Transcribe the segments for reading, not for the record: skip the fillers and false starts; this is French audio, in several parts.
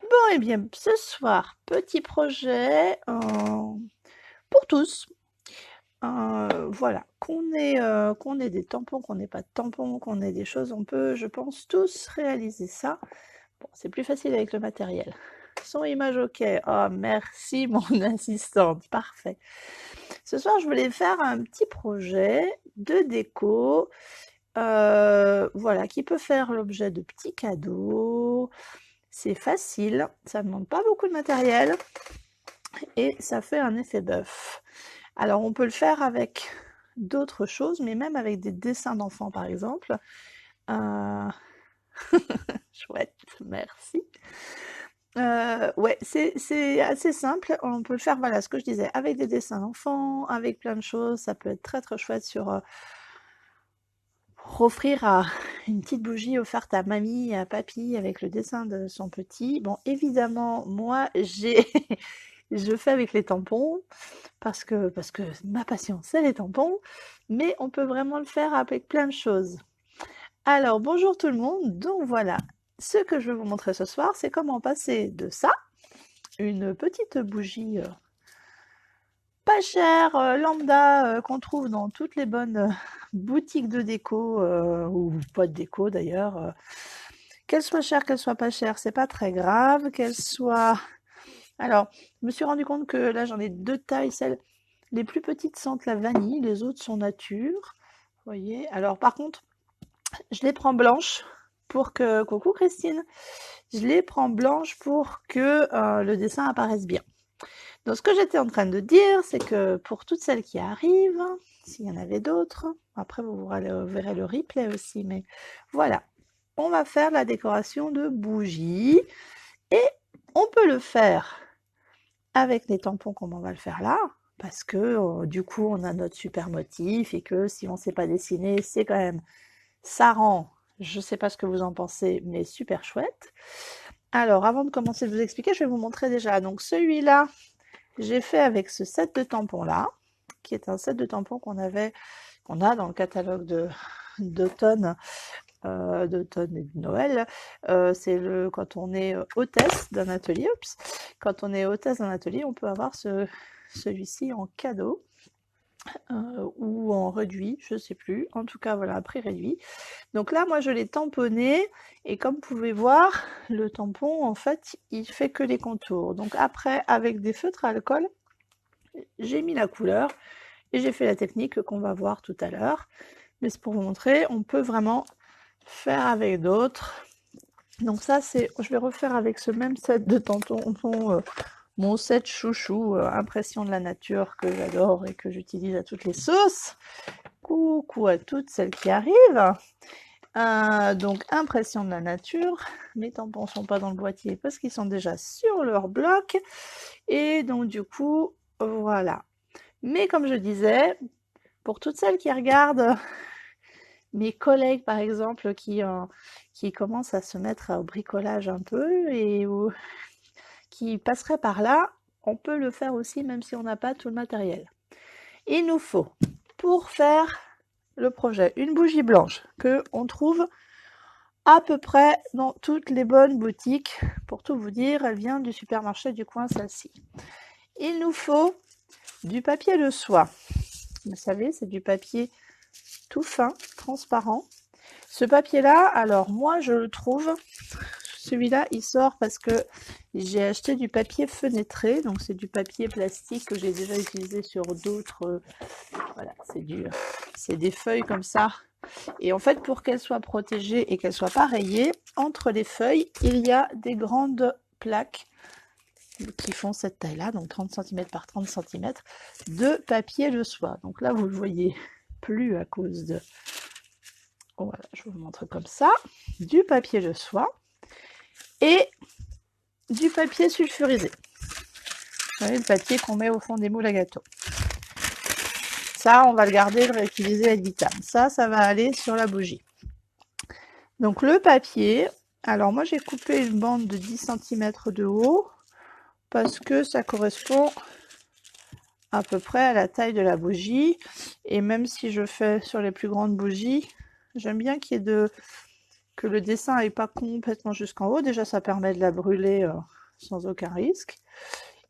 Bon, eh bien, ce soir, petit projet pour tous. Voilà, qu'on ait des tampons, qu'on n'ait pas de tampons, qu'on ait des choses, on peut, je pense, tous réaliser ça. Bon, c'est plus facile avec le matériel. Son image OK. Oh, merci mon assistante, parfait. Ce soir, je voulais faire un petit projet de déco, voilà, qui peut faire l'objet de petits cadeaux. C'est facile, ça ne demande pas beaucoup de matériel et ça fait un effet bœuf. Alors on peut le faire avec d'autres choses, mais même avec des dessins d'enfants par exemple. Chouette, merci. Ouais, c'est assez simple. On peut le faire, voilà, ce que je disais, avec des dessins d'enfants, avec plein de choses. Ça peut être très très chouette pour offrir une petite bougie offerte à mamie et à papy avec le dessin de son petit. Bon, évidemment, moi, je fais avec les tampons parce que ma passion, c'est les tampons, mais on peut vraiment le faire avec plein de choses. Alors, bonjour tout le monde. Donc voilà, ce que je vais vous montrer ce soir, c'est comment passer de ça, une petite bougie pas chère, lambda, qu'on trouve dans toutes les bonnes boutiques de déco, ou pas de déco d'ailleurs. Qu'elle soit chère, qu'elle soit pas chère, c'est pas très grave. Qu'elle soit... Alors, je me suis rendu compte que là, j'en ai deux tailles. Les plus petites sentent la vanille, les autres sont nature. Vous voyez. Alors, par contre, je les prends blanches pour que... Coucou Christine. Je les prends blanches pour que le dessin apparaisse bien. Donc, ce que j'étais en train de dire, c'est que pour toutes celles qui arrivent, s'il y en avait d'autres, après vous verrez le replay aussi, mais voilà. On va faire la décoration de bougies et on peut le faire avec les tampons comme on va le faire là, parce que du coup on a notre super motif et que si on ne sait pas dessiner, c'est quand même, ça rend, je ne sais pas ce que vous en pensez, mais super chouette. Alors avant de commencer de vous expliquer, je vais vous montrer déjà. Donc celui-là, j'ai fait avec ce set de tampons là, qui est un set de tampons qu'on a dans le catalogue d'automne et de Noël. C'est quand on est hôtesse d'un atelier, quand on est hôtesse d'un atelier, on peut avoir celui-ci en cadeau ou en réduit, je sais plus. En tout cas, voilà, un prix réduit. Donc là, moi, je l'ai tamponné et comme vous pouvez voir, le tampon, en fait, il fait que les contours. Donc après, avec des feutres à alcool, j'ai mis la couleur et j'ai fait la technique qu'on va voir tout à l'heure. Mais c'est pour vous montrer, on peut vraiment faire avec d'autres. Donc ça, je vais refaire avec ce même set de tampons, mon set chouchou, impression de la nature, que j'adore et que j'utilise à toutes les sauces. Coucou à toutes celles qui arrivent. Donc impression de la nature. Mes tampons sont pas dans le boîtier parce qu'ils sont déjà sur leur bloc. Et donc du coup, voilà. Mais comme je disais, pour toutes celles qui regardent, mes collègues par exemple qui commencent à se mettre au bricolage un peu et qui passeraient par là, on peut le faire aussi même si on n'a pas tout le matériel. Il nous faut, pour faire le projet, une bougie blanche que on trouve à peu près dans toutes les bonnes boutiques. Pour tout vous dire, elle vient du supermarché du coin, celle-ci. Il nous faut du papier de soie. Vous savez, c'est du papier tout fin, transparent. Ce papier-là, alors moi je le trouve, celui-là il sort parce que j'ai acheté du papier fenêtré, donc c'est du papier plastique que j'ai déjà utilisé sur d'autres, voilà, c'est des feuilles comme ça. Et en fait, pour qu'elles soient protégées et qu'elles soient pas rayées, entre les feuilles, il y a des grandes plaques qui font cette taille-là, donc 30 cm par 30 cm, de papier de soie. Donc là, vous le voyez plus à cause de... Voilà, je vous montre comme ça. Du papier de soie et du papier sulfurisé. Vous savez, le papier qu'on met au fond des moules à gâteau. Ça, on va le garder, le réutiliser ad vitam. Ça va aller sur la bougie. Donc le papier, alors moi j'ai coupé une bande de 10 cm de haut parce que ça correspond à peu près à la taille de la bougie. Et même si je fais sur les plus grandes bougies, j'aime bien qu'il y ait que le dessin n'est pas complètement jusqu'en haut. Déjà, ça permet de la brûler sans aucun risque.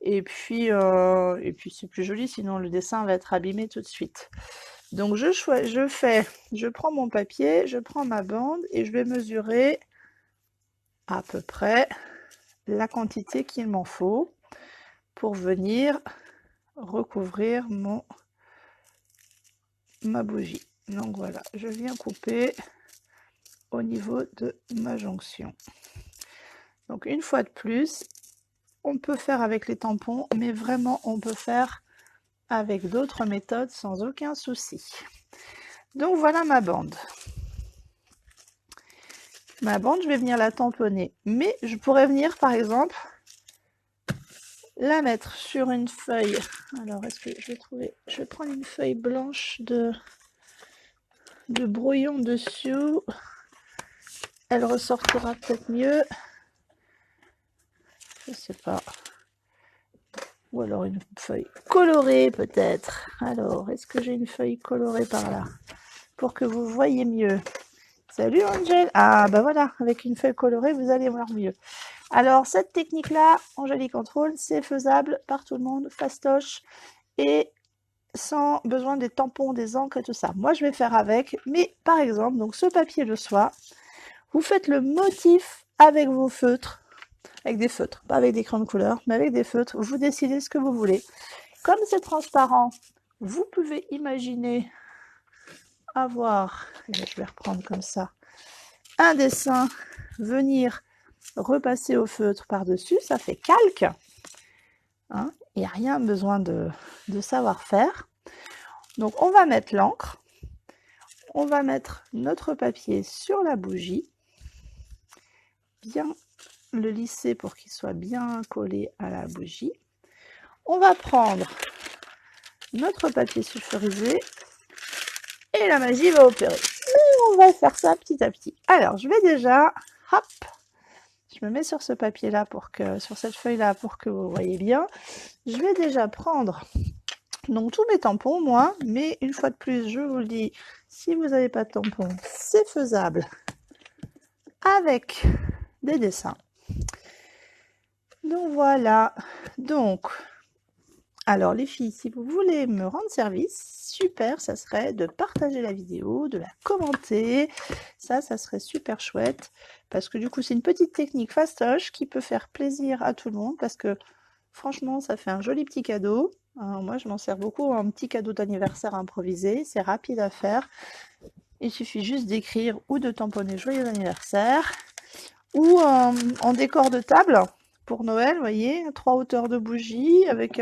Et puis c'est plus joli, sinon le dessin va être abîmé tout de suite. Donc je prends mon papier, je prends ma bande et je vais mesurer à peu près la quantité qu'il m'en faut pour venir recouvrir ma bougie. Donc voilà, je viens couper au niveau de ma jonction. Donc une fois de plus, on peut faire avec les tampons, mais vraiment on peut faire avec d'autres méthodes sans aucun souci. Donc voilà ma bande. Ma bande, je vais venir la tamponner, mais je pourrais venir par exemple la mettre sur une feuille. Alors est-ce que je vais trouver, je vais prendre une feuille blanche de brouillon dessous. Elle ressortira peut-être mieux. Je sais pas. Ou alors une feuille colorée peut-être. Alors, est-ce que j'ai une feuille colorée par là? Pour que vous voyez mieux. Salut Angel. Ah bah voilà, avec une feuille colorée, vous allez voir mieux. Alors, cette technique-là, en joli contrôle, c'est faisable par tout le monde, fastoche, et sans besoin des tampons, des encres et tout ça. Moi, je vais faire avec, mais par exemple, donc ce papier de soie, vous faites le motif avec vos feutres, avec des feutres, pas avec des crayons de couleur, mais avec des feutres, vous décidez ce que vous voulez. Comme c'est transparent, vous pouvez imaginer avoir, je vais reprendre comme ça, un dessin, venir repasser au feutre par-dessus, ça fait calque. Hein, il n'y a rien besoin de savoir-faire. Donc on va mettre l'encre, on va mettre notre papier sur la bougie, bien le lisser pour qu'il soit bien collé à la bougie. On va prendre notre papier sulfurisé et la magie va opérer. Mais on va faire ça petit à petit. Alors je vais déjà, hop, je me mets sur ce papier là sur cette feuille là pour que vous voyez bien. Je vais déjà prendre donc tous mes tampons, moi, mais une fois de plus, je vous le dis, si vous n'avez pas de tampons, c'est faisable avec des dessins. Donc voilà. Donc, alors les filles, si vous voulez me rendre service, super, ça serait de partager la vidéo, de la commenter. Ça serait super chouette. Parce que du coup, c'est une petite technique fastoche qui peut faire plaisir à tout le monde. Parce que franchement, ça fait un joli petit cadeau. Moi, je m'en sers beaucoup, un petit cadeau d'anniversaire improvisé. C'est rapide à faire. Il suffit juste d'écrire ou de tamponner joyeux anniversaire. Ou en décor de table pour Noël, vous voyez, 3 hauteurs de bougies avec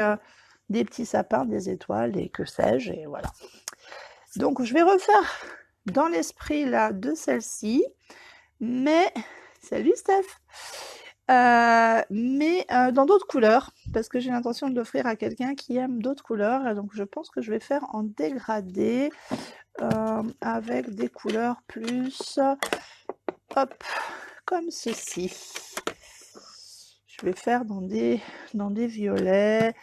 des petits sapins, des étoiles et que sais-je, et voilà. Donc, je vais refaire dans l'esprit là de celle-ci, mais... Salut Steph! Mais dans d'autres couleurs, parce que j'ai l'intention de l'offrir à quelqu'un qui aime d'autres couleurs, et donc je pense que je vais faire en dégradé, avec des couleurs plus, hop, comme ceci. Je vais faire dans des violets.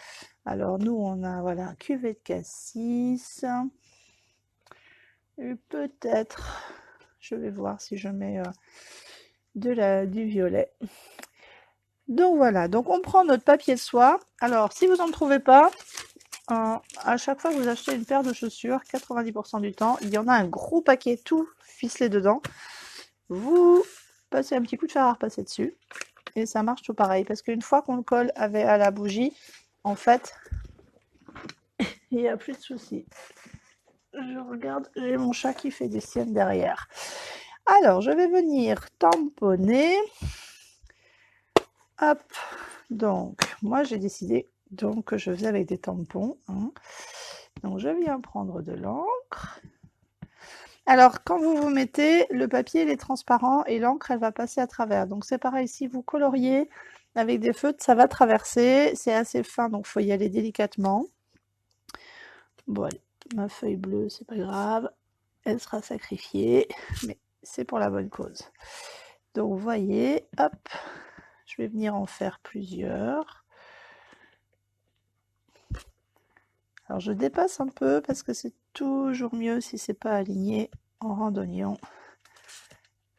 Alors nous on a voilà cuvée de cassis, et peut-être, je vais voir si je mets du violet. Donc voilà, donc on prend notre papier de soie. Alors si vous n'en trouvez pas, à chaque fois que vous achetez une paire de chaussures, 90% du temps, il y en a un gros paquet tout ficelé dedans. Vous passez un petit coup de fer à repasser dessus et ça marche tout pareil. Parce qu'une fois qu'on le colle à la bougie, en fait, il n'y a plus de soucis. Je regarde, j'ai mon chat qui fait des siennes derrière. Alors, je vais venir tamponner. Hop, donc, moi j'ai décidé donc que je faisais avec des tampons. Hein. Donc, je viens prendre de l'encre. Alors, quand vous vous mettez, le papier il est transparent et l'encre elle va passer à travers. Donc, c'est pareil, si vous coloriez avec des feutres, ça va traverser. C'est assez fin, donc il faut y aller délicatement. Bon, allez, ma feuille bleue, c'est pas grave. Elle sera sacrifiée, mais c'est pour la bonne cause. Donc, vous voyez, hop, je vais venir en faire plusieurs. Alors, je dépasse un peu parce que c'est toujours mieux si c'est pas aligné en rang d'oignon.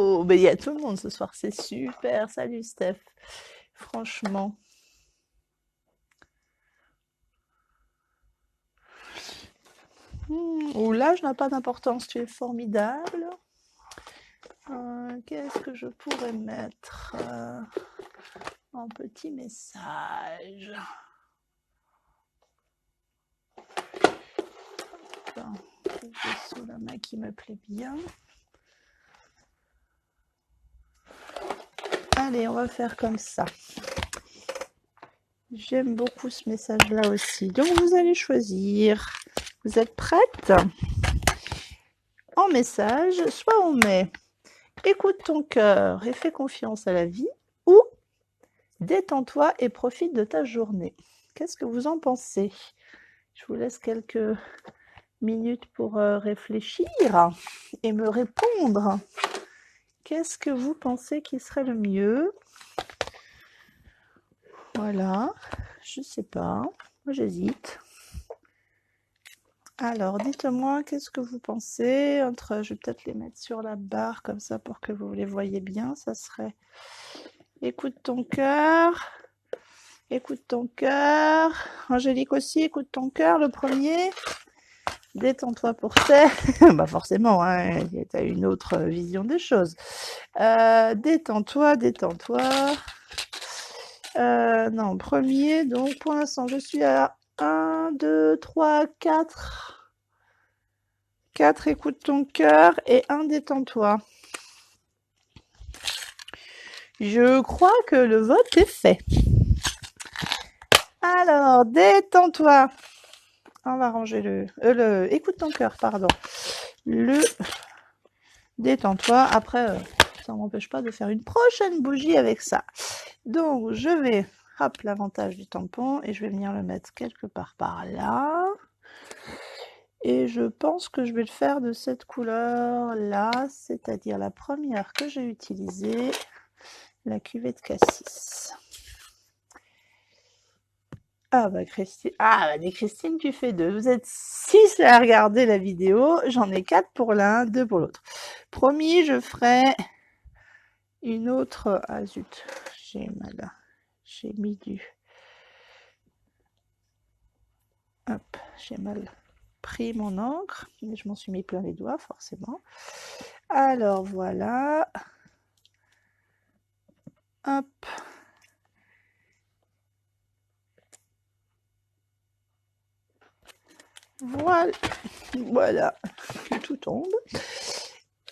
Oh, mais il y a tout le monde ce soir, c'est super. Salut Steph. Franchement. Ou l'âge n'a pas d'importance, tu es formidable. Qu'est-ce que je pourrais mettre en petit message? J'ai sous la main qui me plaît bien. Allez, on va faire comme ça. J'aime beaucoup ce message-là aussi. Donc, vous allez choisir. Vous êtes prête? En message, soit on met « Écoute ton cœur et fais confiance à la vie » ou « Détends-toi et profite de ta journée ». Qu'est-ce que vous en pensez? Je vous laisse quelques minutes pour réfléchir et me répondre. Qu'est-ce que vous pensez qui serait le mieux? Voilà, je sais pas, moi j'hésite. Alors, dites-moi, qu'est-ce que vous pensez entre, je vais peut-être les mettre sur la barre comme ça pour que vous les voyez bien, ça serait écoute ton cœur, Angélique aussi, écoute ton cœur, le premier, détends-toi pour ça, bah forcément, hein, tu as une autre vision des choses. Détends-toi, non, premier, donc pour l'instant je suis à 1, 2, 3, 4. 4, écoute ton cœur et 1, détends-toi. Je crois que le vote est fait. Alors, détends-toi. On va ranger le écoute ton cœur, pardon. Le détends-toi. Après, ça ne m'empêche pas de faire une prochaine bougie avec ça. Donc, je vais, hop, l'avantage du tampon et je vais venir le mettre quelque part par là. Et je pense que je vais le faire de cette couleur-là, c'est-à-dire la première que j'ai utilisée, la cuvette Cassis. Ah bah Christine, Christine, tu fais 2. Vous êtes 6 à regarder la vidéo, j'en ai 4 pour l'un, 2 pour l'autre. Promis, je ferai une autre... Ah zut, j'ai mal, j'ai mis du... Hop, j'ai mal pris mon encre, mais je m'en suis mis plein les doigts forcément. Alors voilà. Hop. Voilà, tout tombe.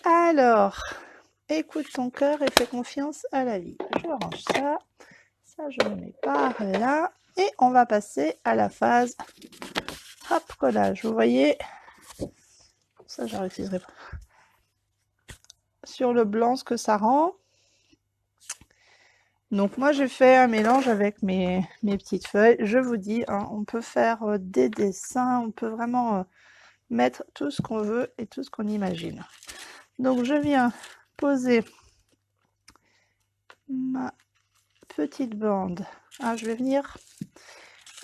Alors, écoute ton cœur et fais confiance à la vie. Je range ça, je le mets par là. Et on va passer à la phase, hop, collage. Vous voyez, ça je réussirai pas. Sur le blanc, ce que ça rend. Donc moi j'ai fait un mélange avec mes petites feuilles. Je vous dis, hein, on peut faire des dessins, on peut vraiment mettre tout ce qu'on veut et tout ce qu'on imagine. Donc je viens poser ma petite bande. Ah, je vais venir.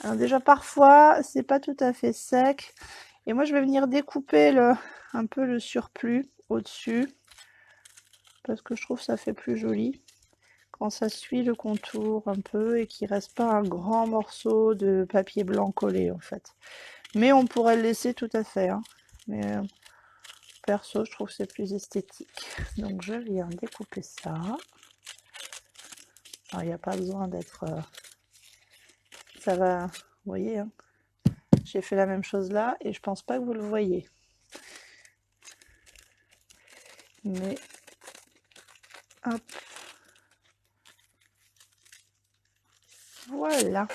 Alors déjà parfois c'est pas tout à fait sec et moi je vais venir découper un peu le surplus au-dessus parce que je trouve ça fait plus joli quand ça suit le contour un peu et qu'il reste pas un grand morceau de papier blanc collé en fait. Mais on pourrait le laisser tout à fait, hein. Mais perso je trouve que c'est plus esthétique. Donc je viens découper ça. Alors il n'y a pas besoin d'être... ça va, vous voyez, hein. J'ai fait la même chose là et je pense pas que vous le voyez. Mais hop. Voilà.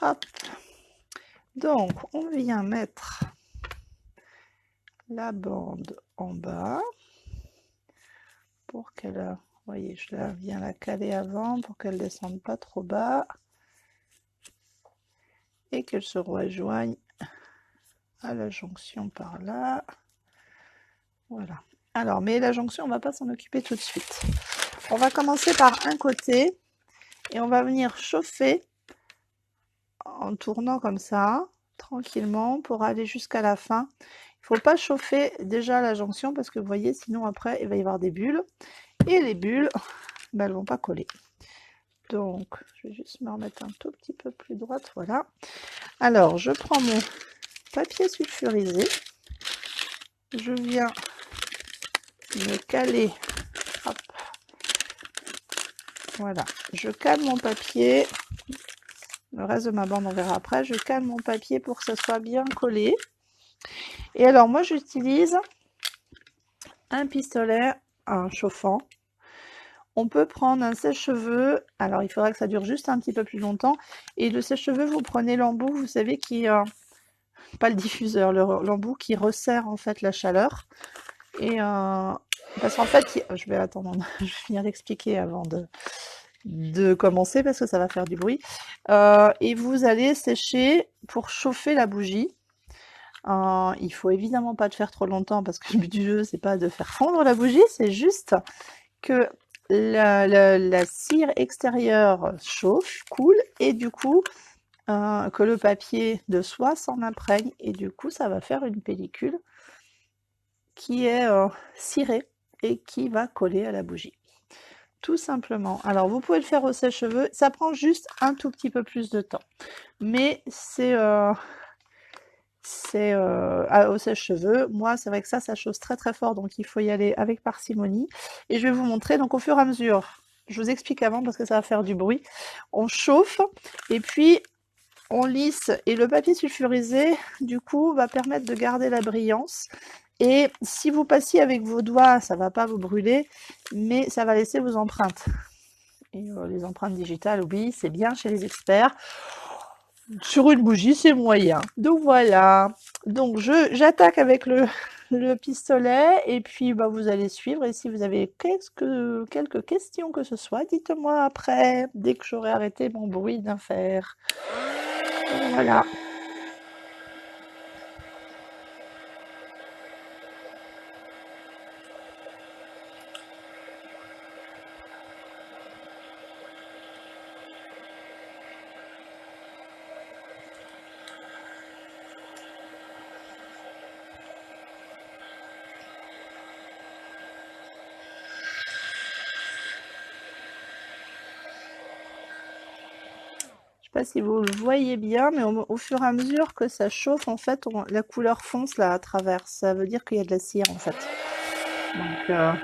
Hop. Donc, on vient mettre la bande en bas pour qu'elle, vous voyez, je la viens la caler avant pour qu'elle descende pas trop bas et qu'elle se rejoigne à la jonction par là. Voilà. Alors, mais la jonction, on va pas s'en occuper tout de suite. On va commencer par un côté et on va venir chauffer en tournant comme ça, tranquillement, pour aller jusqu'à la fin. Il faut pas chauffer déjà la jonction parce que vous voyez, sinon après, il va y avoir des bulles. Et les bulles, ben, elles vont pas coller. Donc, je vais juste me remettre un tout petit peu plus droite, voilà. Alors, je prends mon papier sulfurisé. Je viens me caler. Hop. Voilà, je cale mon papier. Le reste de ma bande, on verra après. Je cale mon papier pour que ça soit bien collé. Et alors, moi, j'utilise un pistolet chauffant. On peut prendre un sèche-cheveux. Alors, il faudra que ça dure juste un petit peu plus longtemps. Et le sèche-cheveux, vous prenez l'embout, vous savez, qui... pas le diffuseur, l'embout qui resserre, en fait, la chaleur. Et... parce qu'en fait, je vais attendre, je vais finir d'expliquer avant de commencer parce que ça va faire du bruit. Et vous allez sécher pour chauffer la bougie. Il faut évidemment pas le faire trop longtemps parce que le but du jeu c'est pas de faire fondre la bougie, c'est juste que la cire extérieure chauffe, coule et du coup que le papier de soie s'en imprègne et du coup ça va faire une pellicule qui est cirée et qui va coller à la bougie. Tout simplement. Alors, vous pouvez le faire au sèche-cheveux. Ça prend juste un tout petit peu plus de temps. Mais c'est au sèche-cheveux. Moi, c'est vrai que ça chauffe très très fort. Donc, il faut y aller avec parcimonie. Et je vais vous montrer. Donc, au fur et à mesure, je vous explique avant parce que ça va faire du bruit. On chauffe et puis on lisse. Et le papier sulfurisé, du coup, va permettre de garder la brillance. Et si vous passiez avec vos doigts, ça ne va pas vous brûler, mais ça va laisser vos empreintes. Et les empreintes digitales, oui, c'est bien chez les experts. Sur une bougie, c'est moyen. Donc voilà. Donc j'attaque avec le pistolet et puis bah, vous allez suivre. Et si vous avez quelques questions que ce soit, dites-moi après, dès que j'aurai arrêté mon bruit d'un fer. Voilà. Je sais pas si vous le voyez bien, mais au fur et à mesure que ça chauffe, en fait, la couleur fonce là à travers. Ça veut dire qu'il y a de la cire, en fait. Donc,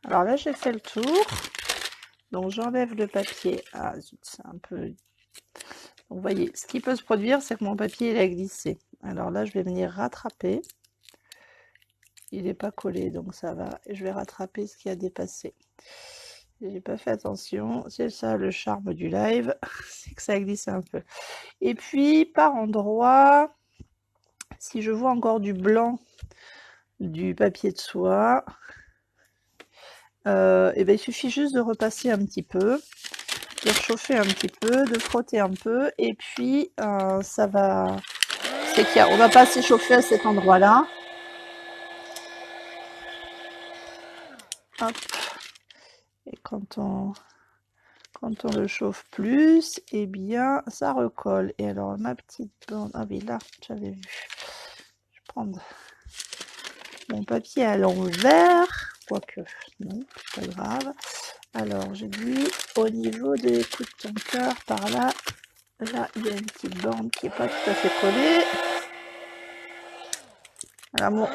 alors là, j'ai fait le tour. Donc, j'enlève le papier. Ah, zut, c'est un peu... Donc, vous voyez, ce qui peut se produire, c'est que mon papier, il a glissé. Alors là, je vais venir rattraper. Il n'est pas collé, donc ça va. Et je vais rattraper ce qui a dépassé. J'ai pas fait attention, c'est ça le charme du live, c'est que ça glisse un peu. Et puis par endroit, si je vois encore du blanc du papier de soie, et ben il suffit juste de repasser un petit peu, de réchauffer un petit peu, de frotter un peu, et puis ça va. C'est qu'on va pas s'échauffer à cet endroit-là. Hop. Et quand on le chauffe plus, eh bien, ça recolle. Et alors, ma petite bande... Ah oui, là, j'avais vu. Je vais prendre mon papier à l'envers. Quoique, non, c'est pas grave. Alors, j'ai dit, au niveau des coups de ton cœur, par là, là, il y a une petite bande qui n'est pas tout à fait collée. Alors,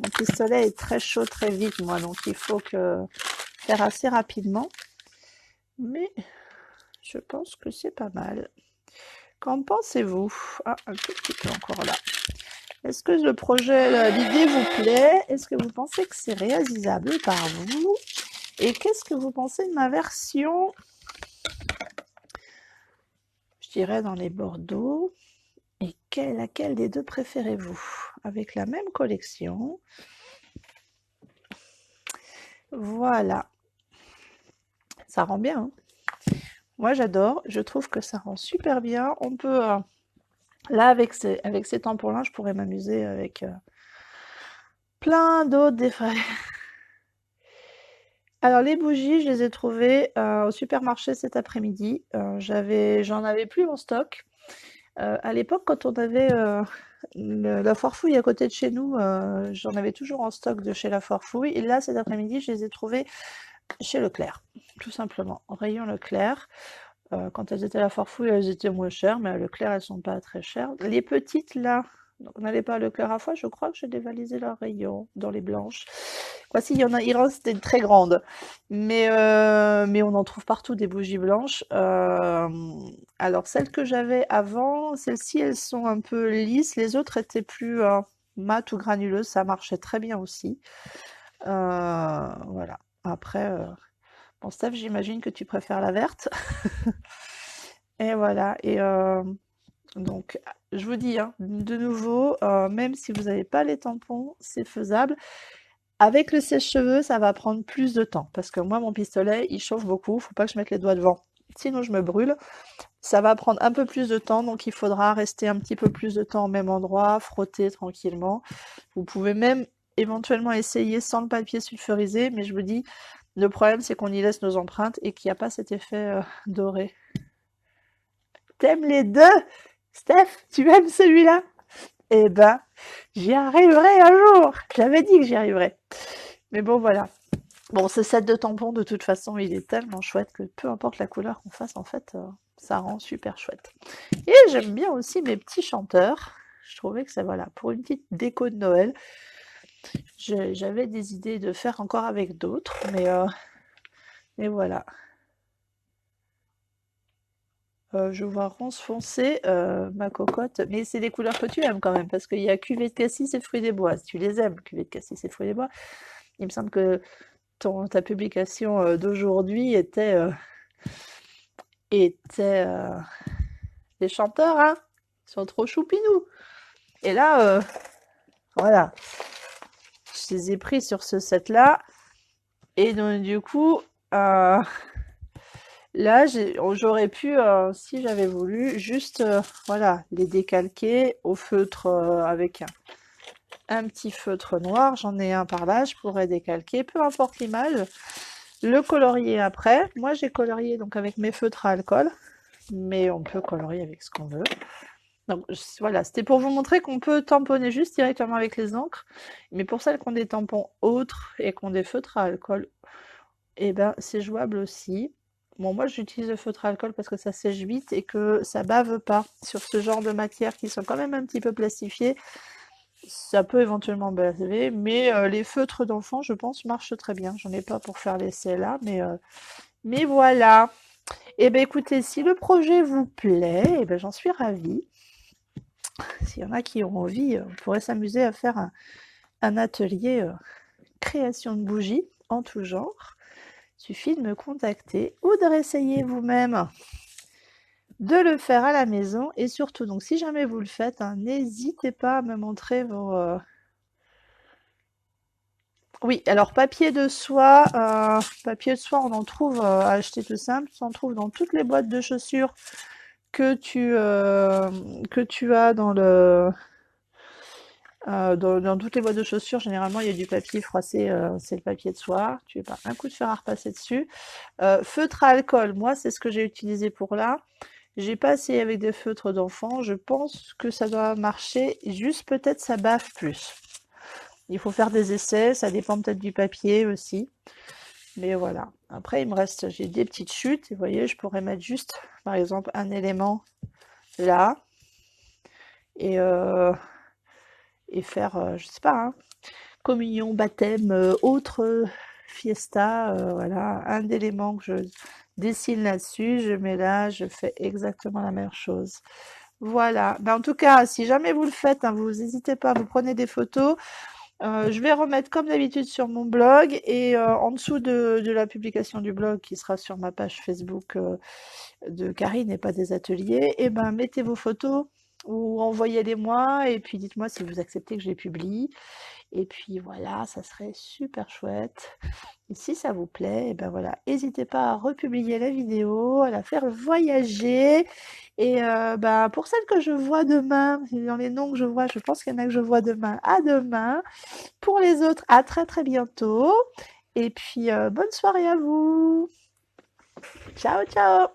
mon pistolet est très chaud très vite, moi, donc il faut faire assez rapidement. Mais je pense que c'est pas mal. Qu'en pensez-vous? Ah, un tout petit peu encore là. Est-ce que le projet, l'idée vous plaît? Est-ce que vous pensez que c'est réalisable par vous? Et qu'est-ce que vous pensez de ma version? Je dirais dans les Bordeaux. Et laquelle des deux préférez-vous? Avec la même collection. Voilà. Ça rend bien, hein? Moi j'adore, je trouve que ça rend super bien. On peut, là avec ces tampons-là, je pourrais m'amuser avec plein d'autres défrays. Alors les bougies, je les ai trouvées au supermarché cet après-midi. J'en avais plus en stock. À l'époque, quand on avait la Foire-Fouille à côté de chez nous, j'en avais toujours en stock de chez la Foire-Fouille. Et là, cet après-midi, je les ai trouvées chez Leclerc, tout simplement, au rayon Leclerc. Quand elles étaient à la Foire-Fouille, elles étaient moins chères, mais à Leclerc, elles sont pas très chères. Les petites, là, donc on n'allait pas à Leclerc à fois, je crois que j'ai dévalisé leur rayon dans les blanches. Voici, il y en a, il reste des très grandes, mais on en trouve partout des bougies blanches. Alors celles que j'avais avant, celles-ci, elles sont un peu lisses, les autres étaient plus mates ou granuleuses, ça marchait très bien aussi. Voilà. Après, bon, Steph, j'imagine que tu préfères la verte. Et voilà. Et donc, je vous dis, hein, de nouveau, même si vous n'avez pas les tampons, c'est faisable. Avec le sèche-cheveux, ça va prendre plus de temps parce que moi, mon pistolet, il chauffe beaucoup. Faut pas que je mette les doigts devant, sinon je me brûle. Ça va prendre un peu plus de temps, donc il faudra rester un petit peu plus de temps au même endroit, frotter tranquillement. Vous pouvez même éventuellement essayer sans le papier sulfurisé, mais je vous dis, le problème c'est qu'on y laisse nos empreintes et qu'il n'y a pas cet effet doré. T'aimes les deux? Steph, tu aimes celui-là? Eh ben, j'y arriverai un jour. J'avais dit que j'y arriverais. Mais bon, voilà. Bon, ce set de tampons, de toute façon, il est tellement chouette que peu importe la couleur qu'on fasse, en fait, ça rend super chouette. Et j'aime bien aussi mes petits chanteurs. Je trouvais que ça, voilà, pour une petite déco de Noël, j'avais des idées de faire encore avec d'autres, mais voilà. Je vois rose foncé, ma cocotte, mais c'est des couleurs que tu aimes quand même, parce qu'il y a cuvée de cassis et fruits des bois. Si tu les aimes, cuvée de cassis et fruits des bois, il me semble que ta publication d'aujourd'hui était des chanteurs, hein, ils sont trop choupinous. Et là, voilà, je les ai pris sur ce set-là, et donc du coup, là, j'aurais pu, si j'avais voulu, juste voilà, les décalquer au feutre avec un petit feutre noir. J'en ai un par là, je pourrais décalquer, peu importe l'image. Le colorier après. Moi, j'ai colorié donc avec mes feutres à alcool, mais on peut colorier avec ce qu'on veut. Donc voilà, c'était pour vous montrer qu'on peut tamponner juste directement avec les encres, mais pour celles qui ont des tampons autres et qui ont des feutres à alcool, eh ben c'est jouable aussi. Bon, moi j'utilise le feutre à alcool parce que ça sèche vite et que ça bave pas sur ce genre de matières qui sont quand même un petit peu plastifiées. Ça peut éventuellement baver, mais les feutres d'enfant, je pense, marchent très bien. J'en ai pas pour faire l'essai là, mais voilà. Eh ben écoutez, si le projet vous plaît, eh ben j'en suis ravie. S'il y en a qui ont envie, on pourrait s'amuser à faire un atelier création de bougies. en tout genre. Il suffit de me contacter ou de réessayer vous-même de le faire à la maison. Et surtout, donc si jamais vous le faites, hein, n'hésitez pas à me montrer vos... Oui, alors papier de soie, on en trouve à acheter tout simple, on en trouve dans toutes les boîtes de chaussures que tu as dans dans toutes les boîtes de chaussures. Généralement, il y a du papier froissé, c'est le papier de soie. Tu n'as pas un coup de fer à repasser dessus. Feutre à alcool, moi, c'est ce que j'ai utilisé pour là. J'ai pas essayé avec des feutres d'enfant. Je pense que ça doit marcher. Juste peut-être ça bave plus. Il faut faire des essais. Ça dépend peut-être du papier aussi. Mais voilà. Après, il me reste, j'ai des petites chutes. Et vous voyez, je pourrais mettre juste, par exemple, un élément là et, euh, et faire, je sais pas, hein, communion, baptême, autre fiesta, voilà, un élément que je dessine là-dessus, je mets là, je fais exactement la même chose. Voilà. Ben, en tout cas, si jamais vous le faites, hein, vous n'hésitez pas, vous prenez des photos. Je vais remettre comme d'habitude sur mon blog et en dessous de la publication du blog qui sera sur ma page Facebook de Karine et pas des ateliers, et ben mettez vos photos ou envoyez-les-moi et puis dites-moi si vous acceptez que je les publie. Et puis voilà, ça serait super chouette. Et si ça vous plaît, et ben voilà, n'hésitez pas à republier la vidéo, à la faire voyager. Et bah, pour celles que je vois demain, dans les noms que je vois, je pense qu'il y en a que je vois demain. À demain. Pour les autres, à très très bientôt. Et puis bonne soirée à vous. Ciao, ciao.